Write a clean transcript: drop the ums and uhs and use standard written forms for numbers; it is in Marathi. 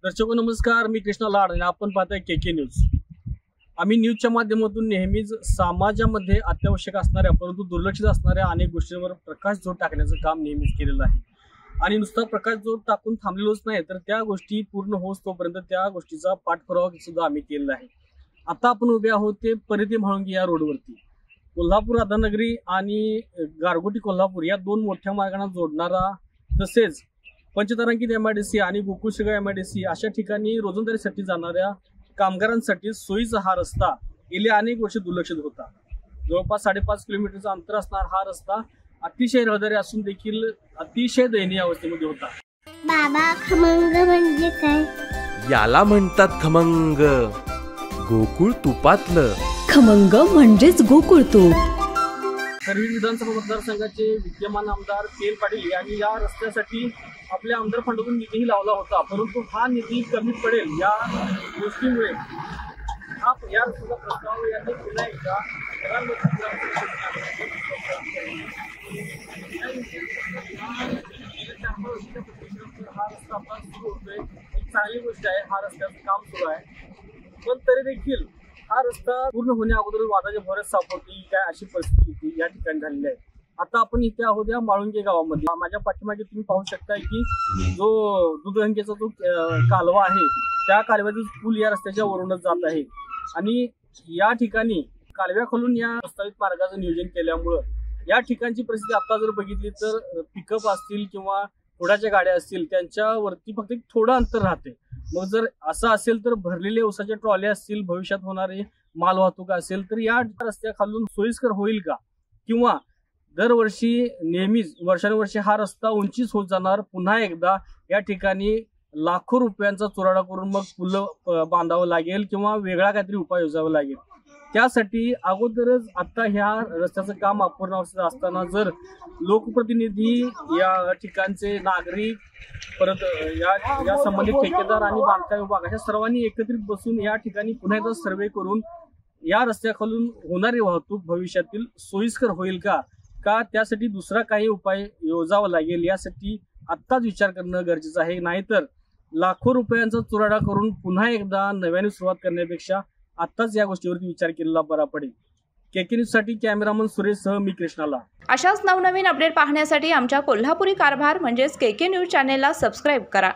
दर्शको नमस्कार, मी कृष्णा लाड आणि आपण पाहताय केके न्यूज। आम्ही न्यूजच्या माध्यमातून नेहमीच समाजामध्ये अत्यावश्यक असणाऱ्या परंतु दुर्लक्षित असणाऱ्या अनेक गोष्टींवर प्रकाशझोत टाकण्याचं काम नेहमीच केलेलं आहे आणि नुसता प्रकाशझोत टाकून थांबलेलोच नाही तर त्या गोष्टी पूर्ण होस तोपर्यंत त्या गोष्टीचा पाठपुरावा सुद्धा आम्ही केलेला आहे। आता आपण उभे आहोत ते परिधी म्हाळुंगी या रोडवरती। कोल्हापूर राधानगरी आणि गारगोटी कोल्हापूर या दोन मोठ्या मार्गांना जोडणारा तसेच पंचतारांकित MIDC आणि गोकुळशेगाव MIDC अशा ठिकाणी रोजंदारीसाठी जाणाऱ्या कामगारांसाठी सोयीचा हा रस्ता गेली अनेक वर्ष दुर्लक्षित होता। जवळपास 5.5 किलोमीटरचा अंतर असणार हा रस्ता अतिशय रहदारी असून देखील अतिशय दयनीय अवस्थेमध्ये होता। बाबा, खमंग म्हणजे काय? याला म्हणतात खमंग, गोकुळ तुपातलं खमंग म्हणजेच गोकुळ तूप। खरवी विधानसभा मतदारसंघाचे विद्यमान आमदार PL पाटील यांनी या रस्त्यासाठी आपल्या आमदार फंडातून निधीही लावला होता, परंतु हा निधी कमी पडेल या गोष्टीमुळे या रस्त्याचा प्रस्ताव यांनी पुन्हा एकदा हा रस्ता आता सुरू होतोय। एक चांगली गोष्ट आहे, हा रस्त्याचं काम सुरू आहे, पण तरी देखील हा रस्ता पूर्ण होण्या अगोदर वादाच्या भोवऱ्यात सापडतील काय अशी परिस्थिती या ठिकाणी झालेली आहे। आता आपण इथे आहोत या म्हाळुंगे गावामध्ये। माझ्या पाठीमागे तुम्ही पाहू शकताय की जो दुधगंगेचा जो कालवा आहे त्या कालव्याचा पूल या रस्त्याच्या वरूनच जात आहे आणि या ठिकाणी कालव्याखालून या प्रस्तावित मार्गाचं नियोजन केल्यामुळं या ठिकाणची परिस्थिती आता जर बघितली तर पिकअप असतील किंवा पुढाच्या गाड्या असतील त्यांच्यावरती फक्त थोडं अंतर राहते। मग जर असं असेल तर भरलेले ऊसाच्या ट्रॉल्या असतील, भविष्यात होणारे माल वाहतूक असेल तर या रस्त्याखालून सोयीस्कर होईल का, किंवा दरवर्षी नेहमीच वर्षानुवर्षे हा रस्ता उंचीच होत जाणार, पुन्हा एकदा या ठिकाणी लाखो रुपयांचा चुराडा करून मग पुल बांधावं लागेल किंवा वेगळा काहीतरी उपाय योजावा लागेल। त्यासाठी अगोदरच आता ह्या रस्त्याचं काम अपूर्ण अवस्थेत असताना जर लोकप्रतिनिधी, या ठिकाणचे नागरिक, परत या संबंधित ठेकेदार आणि बांधकाम विभाग अशा सर्वांनी एकत्रित बसून या ठिकाणी पुन्हा एकदा सर्वे करून या रस्त्याखालून होणारी वाहतूक भविष्यातील सोयीस्कर होईल का त्यासाठी दुसरा काही उपाय योजावा लागेल, यासाठी आत्ताच विचार करणं गरजेचं आहे। नाहीतर लाखो रुपयांचा चुराडा करून पुन्हा एकदा नव्याने सुरुवात करण्यापेक्षा आत्ताच या गोष्टीवरती विचार केलेला बरा पडेल। केके न्यूज साठी कॅमेरामन सुरेश सह मी कृष्णाला। अशाच नवनवीन अपडेट पाहण्यासाठी आमच्या कोल्हापुरी कारभार म्हणजेच केके न्यूज चॅनेलला सबस्क्राईब करा।